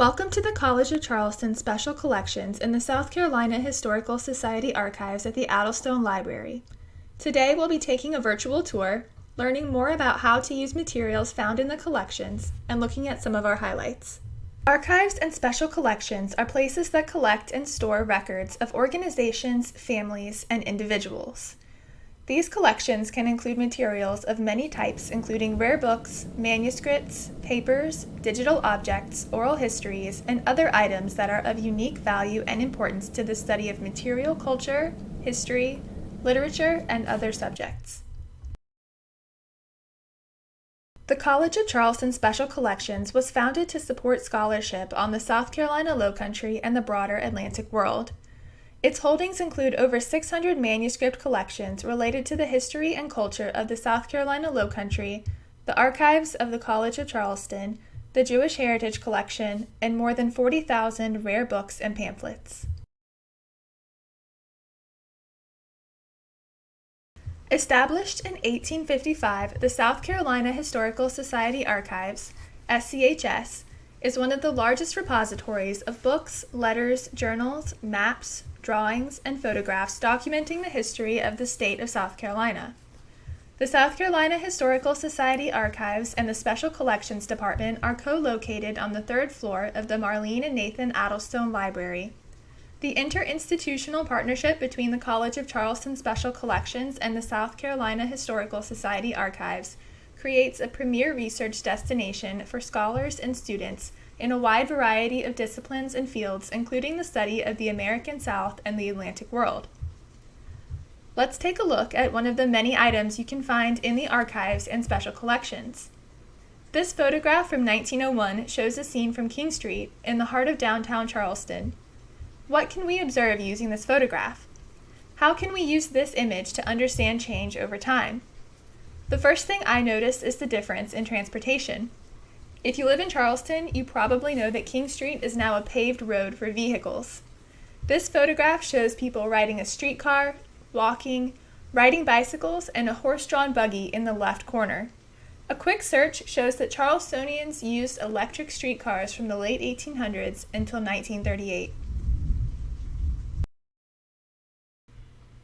Welcome to the College of Charleston Special Collections in the South Carolina Historical Society Archives at the Addlestone Library. Today we'll be taking a virtual tour, learning more about how to use materials found in the collections, and looking at some of our highlights. Archives and special collections are places that collect and store records of organizations, families, and individuals. These collections can include materials of many types, including rare books, manuscripts, papers, digital objects, oral histories, and other items that are of unique value and importance to the study of material culture, history, literature, and other subjects. The College of Charleston Special Collections was founded to support scholarship on the South Carolina Lowcountry and the broader Atlantic world. Its holdings include over 600 manuscript collections related to the history and culture of the South Carolina Lowcountry, the archives of the College of Charleston, the Jewish Heritage Collection, and more than 40,000 rare books and pamphlets. Established in 1855, the South Carolina Historical Society Archives, SCHS, is one of the largest repositories of books, letters, journals, maps, drawings, and photographs documenting the history of the state of South Carolina. The South Carolina Historical Society Archives and the Special Collections Department are co-located on the third floor of the Marlene and Nathan Addlestone Library. The interinstitutional partnership between the College of Charleston Special Collections and the South Carolina Historical Society Archives creates a premier research destination for scholars and students in a wide variety of disciplines and fields, including the study of the American South and the Atlantic world. Let's take a look at one of the many items you can find in the archives and special collections. This photograph from 1901 shows a scene from King Street in the heart of downtown Charleston. What can we observe using this photograph? How can we use this image to understand change over time? The first thing I noticed is the difference in transportation. If you live in Charleston, you probably know that King Street is now a paved road for vehicles. This photograph shows people riding a streetcar, walking, riding bicycles, and a horse-drawn buggy in the left corner. A quick search shows that Charlestonians used electric streetcars from the late 1800s until 1938.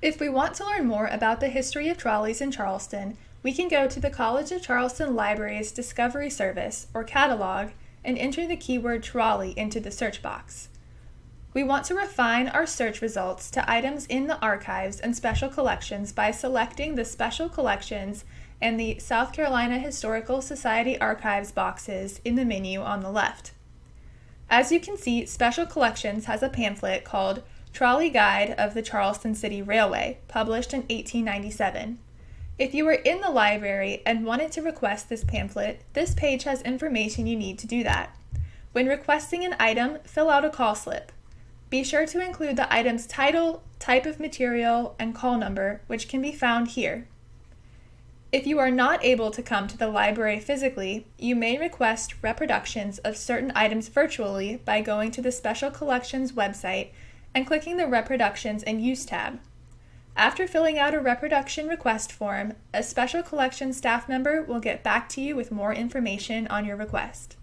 If we want to learn more about the history of trolleys in Charleston, we can go to the College of Charleston Library's Discovery Service, or catalog, and enter the keyword trolley into the search box. We want to refine our search results to items in the archives and special collections by selecting the Special Collections and the South Carolina Historical Society Archives boxes in the menu on the left. As you can see, Special Collections has a pamphlet called Trolley Guide of the Charleston City Railway, published in 1897. If you were in the library and wanted to request this pamphlet, this page has information you need to do that. When requesting an item, fill out a call slip. Be sure to include the item's title, type of material, and call number, which can be found here. If you are not able to come to the library physically, you may request reproductions of certain items virtually by going to the Special Collections website and clicking the Reproductions and Use tab. After filling out a reproduction request form, a Special Collections staff member will get back to you with more information on your request.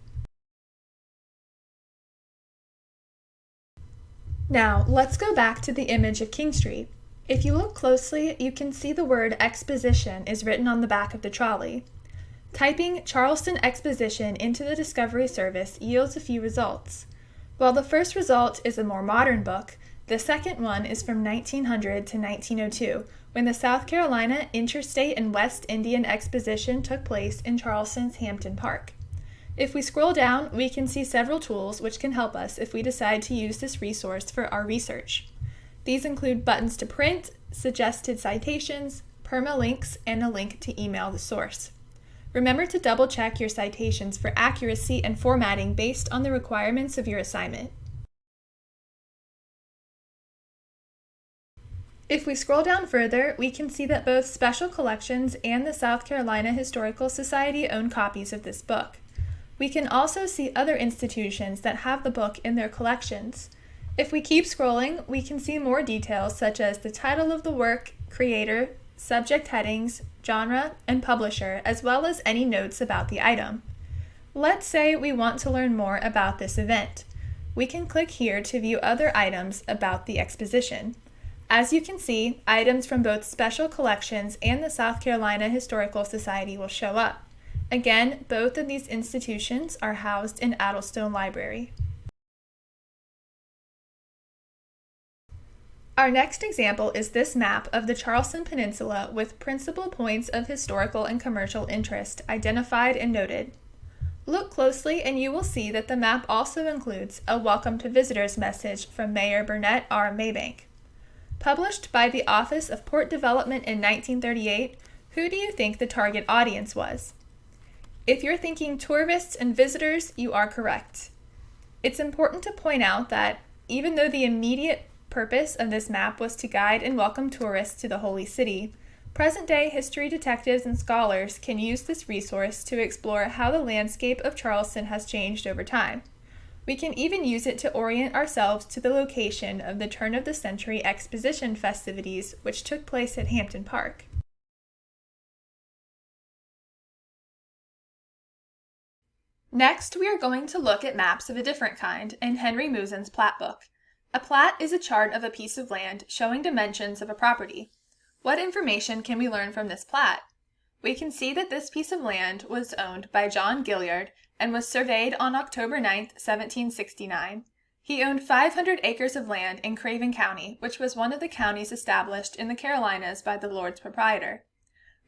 Now, let's go back to the image of King Street. If you look closely, you can see the word Exposition is written on the back of the trolley. Typing Charleston Exposition into the Discovery Service yields a few results. While the first result is a more modern book, the second one is from 1900 to 1902, when the South Carolina Interstate and West Indian Exposition took place in Charleston's Hampton Park. If we scroll down, we can see several tools which can help us if we decide to use this resource for our research. These include buttons to print, suggested citations, permalinks, and a link to email the source. Remember to double-check your citations for accuracy and formatting based on the requirements of your assignment. If we scroll down further, we can see that both Special Collections and the South Carolina Historical Society own copies of this book. We can also see other institutions that have the book in their collections. If we keep scrolling, we can see more details such as the title of the work, creator, subject headings, genre, and publisher, as well as any notes about the item. Let's say we want to learn more about this event. We can click here to view other items about the exposition. As you can see, items from both special collections and the South Carolina Historical Society will show up. Again, both of these institutions are housed in Addlestone Library. Our next example is this map of the Charleston Peninsula with principal points of historical and commercial interest identified and noted. Look closely and you will see that the map also includes a Welcome to Visitors message from Mayor Burnett R. Maybank. Published by the Office of Port Development in 1938, who do you think the target audience was? If you're thinking tourists and visitors, you are correct. It's important to point out that even though the immediate purpose of this map was to guide and welcome tourists to the Holy City, present-day history detectives and scholars can use this resource to explore how the landscape of Charleston has changed over time. We can even use it to orient ourselves to the location of the turn-of-the-century exposition festivities which took place at Hampton Park. Next, we are going to look at maps of a different kind in Henry Mouzin's Plattbook. A plat is a chart of a piece of land showing dimensions of a property. What information can we learn from this plat? We can see that this piece of land was owned by John Gilliard and was surveyed on October 9, 1769. He owned 500 acres of land in Craven County, which was one of the counties established in the Carolinas by the Lord's proprietor.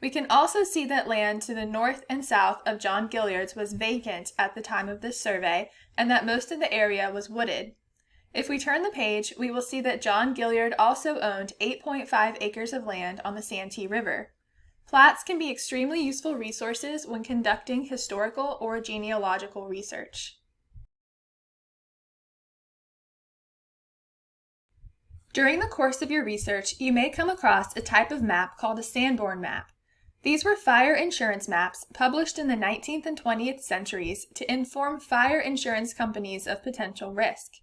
We can also see that land to the north and south of John Gilliard's was vacant at the time of this survey, and that most of the area was wooded. If we turn the page, we will see that John Gilliard also owned 8.5 acres of land on the Santee River. Plats can be extremely useful resources when conducting historical or genealogical research. During the course of your research, you may come across a type of map called a Sanborn Map. These were fire insurance maps published in the 19th and 20th centuries to inform fire insurance companies of potential risk.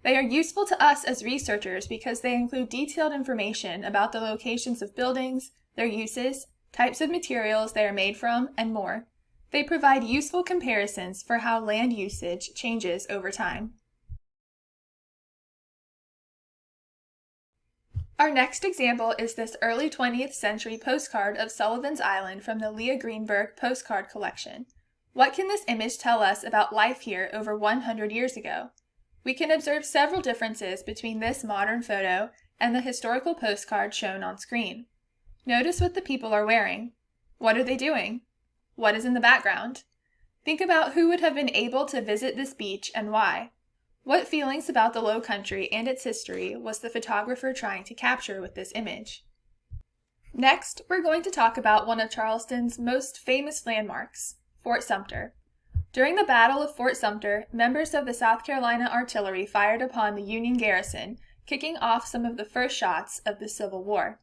They are useful to us as researchers because they include detailed information about the locations of buildings, their uses, types of materials they are made from, and more. They provide useful comparisons for how land usage changes over time. Our next example is this early 20th century postcard of Sullivan's Island from the Leah Greenberg postcard collection. What can this image tell us about life here over 100 years ago? We can observe several differences between this modern photo and the historical postcard shown on screen. Notice what the people are wearing. What are they doing? What is in the background? Think about who would have been able to visit this beach and why. What feelings about the Low Country and its history was the photographer trying to capture with this image? Next, we're going to talk about one of Charleston's most famous landmarks, Fort Sumter. During the Battle of Fort Sumter, members of the South Carolina artillery fired upon the Union garrison, kicking off some of the first shots of the Civil War.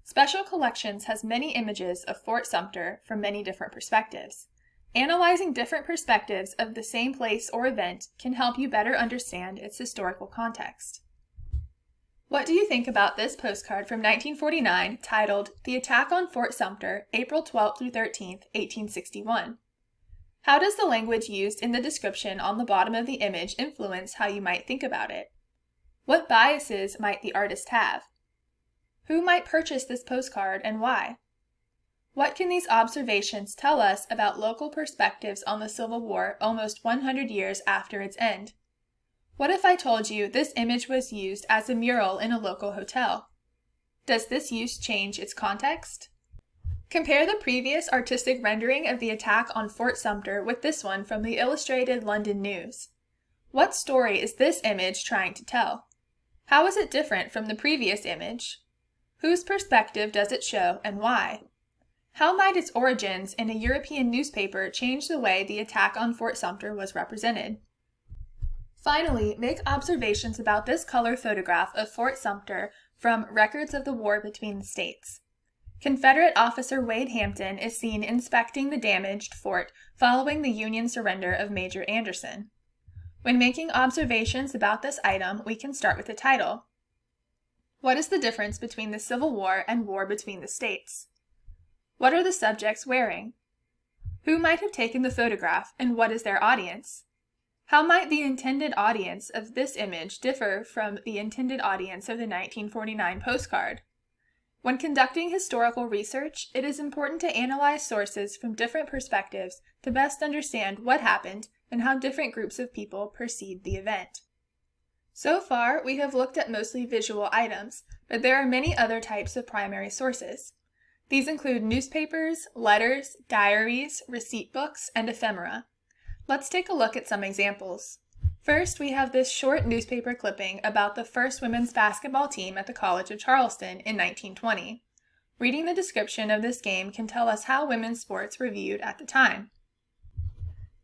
Special Collections has many images of Fort Sumter from many different perspectives. Analyzing different perspectives of the same place or event can help you better understand its historical context. What do you think about this postcard from 1949 titled "The Attack on Fort Sumter, April 12 through 13, 1861"? How does the language used in the description on the bottom of the image influence how you might think about it? What biases might the artist have? Who might purchase this postcard and why? What can these observations tell us about local perspectives on the Civil War almost 100 years after its end? What if I told you this image was used as a mural in a local hotel? Does this use change its context? Compare the previous artistic rendering of the attack on Fort Sumter with this one from the Illustrated London News. What story is this image trying to tell? How is it different from the previous image? Whose perspective does it show and why? How might its origins in a European newspaper change the way the attack on Fort Sumter was represented? Finally, make observations about this color photograph of Fort Sumter from Records of the War Between the States. Confederate officer Wade Hampton is seen inspecting the damaged fort following the Union surrender of Major Anderson. When making observations about this item, we can start with the title. What is the difference between the Civil War and War Between the States? What are the subjects wearing? Who might have taken the photograph, and what is their audience? How might the intended audience of this image differ from the intended audience of the 1949 postcard? When conducting historical research, it is important to analyze sources from different perspectives to best understand what happened and how different groups of people perceived the event. So far, we have looked at mostly visual items, but there are many other types of primary sources. These include newspapers, letters, diaries, receipt books, and ephemera. Let's take a look at some examples. First, we have this short newspaper clipping about the first women's basketball team at the College of Charleston in 1920. Reading the description of this game can tell us how women's sports were viewed at the time.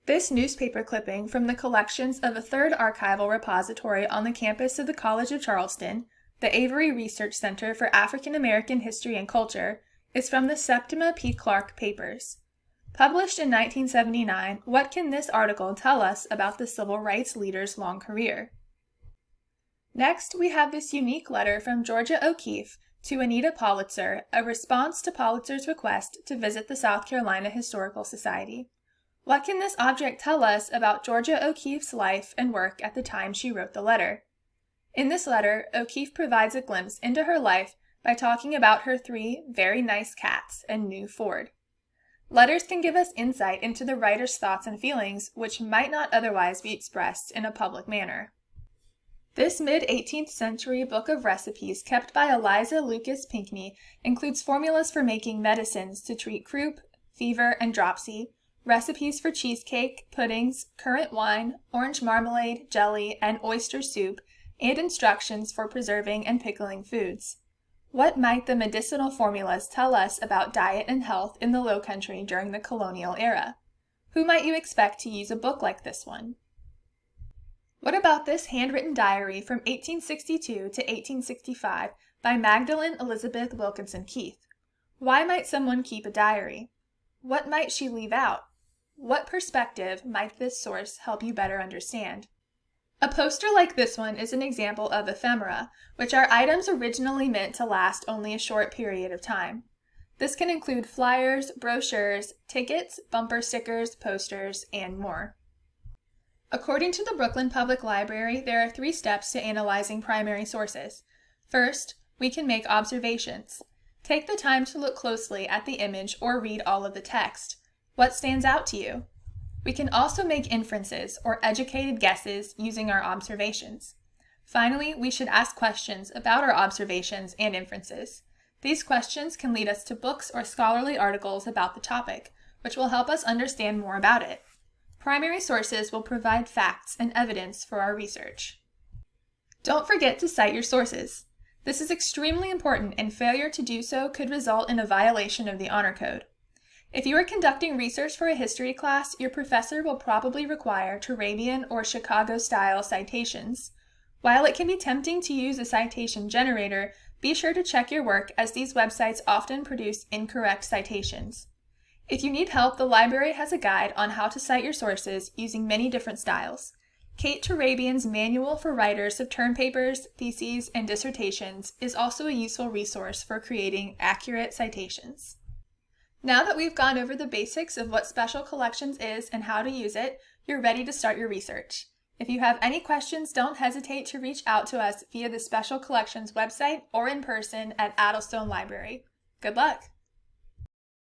This newspaper clipping from the collections of a third archival repository on the campus of the College of Charleston, the Avery Research Center for African American History and Culture, is from the Septima P. Clark Papers. Published in 1979, what can this article tell us about the civil rights leader's long career? Next, we have this unique letter from Georgia O'Keeffe to Anita Politzer, a response to Politzer's request to visit the South Carolina Historical Society. What can this object tell us about Georgia O'Keeffe's life and work at the time she wrote the letter? In this letter, O'Keeffe provides a glimpse into her life by talking about her 3 very nice cats and new Ford. Letters can give us insight into the writer's thoughts and feelings, which might not otherwise be expressed in a public manner. This mid-18th century book of recipes kept by Eliza Lucas Pinckney includes formulas for making medicines to treat croup, fever, and dropsy, recipes for cheesecake, puddings, currant wine, orange marmalade, jelly, and oyster soup, and instructions for preserving and pickling foods. What might the medicinal formulas tell us about diet and health in the Low Country during the colonial era? Who might you expect to use a book like this one? What about this handwritten diary from 1862 to 1865 by Magdalene Elizabeth Wilkinson Keith? Why might someone keep a diary? What might she leave out? What perspective might this source help you better understand? A poster like this one is an example of ephemera, which are items originally meant to last only a short period of time. This can include flyers, brochures, tickets, bumper stickers, posters, and more. According to the Brooklyn Public Library, there are 3 steps to analyzing primary sources. First, we can make observations. Take the time to look closely at the image or read all of the text. What stands out to you? We can also make inferences or educated guesses using our observations. Finally, we should ask questions about our observations and inferences. These questions can lead us to books or scholarly articles about the topic, which will help us understand more about it. Primary sources will provide facts and evidence for our research. Don't forget to cite your sources. This is extremely important, and failure to do so could result in a violation of the Honor Code. If you are conducting research for a history class, your professor will probably require Turabian or Chicago-style citations. While it can be tempting to use a citation generator, be sure to check your work, as these websites often produce incorrect citations. If you need help, the library has a guide on how to cite your sources using many different styles. Kate Turabian's Manual for Writers of Term Papers, Theses, and Dissertations is also a useful resource for creating accurate citations. Now that we've gone over the basics of what Special Collections is and how to use it, you're ready to start your research. If you have any questions, don't hesitate to reach out to us via the Special Collections website or in person at Addlestone Library. Good luck!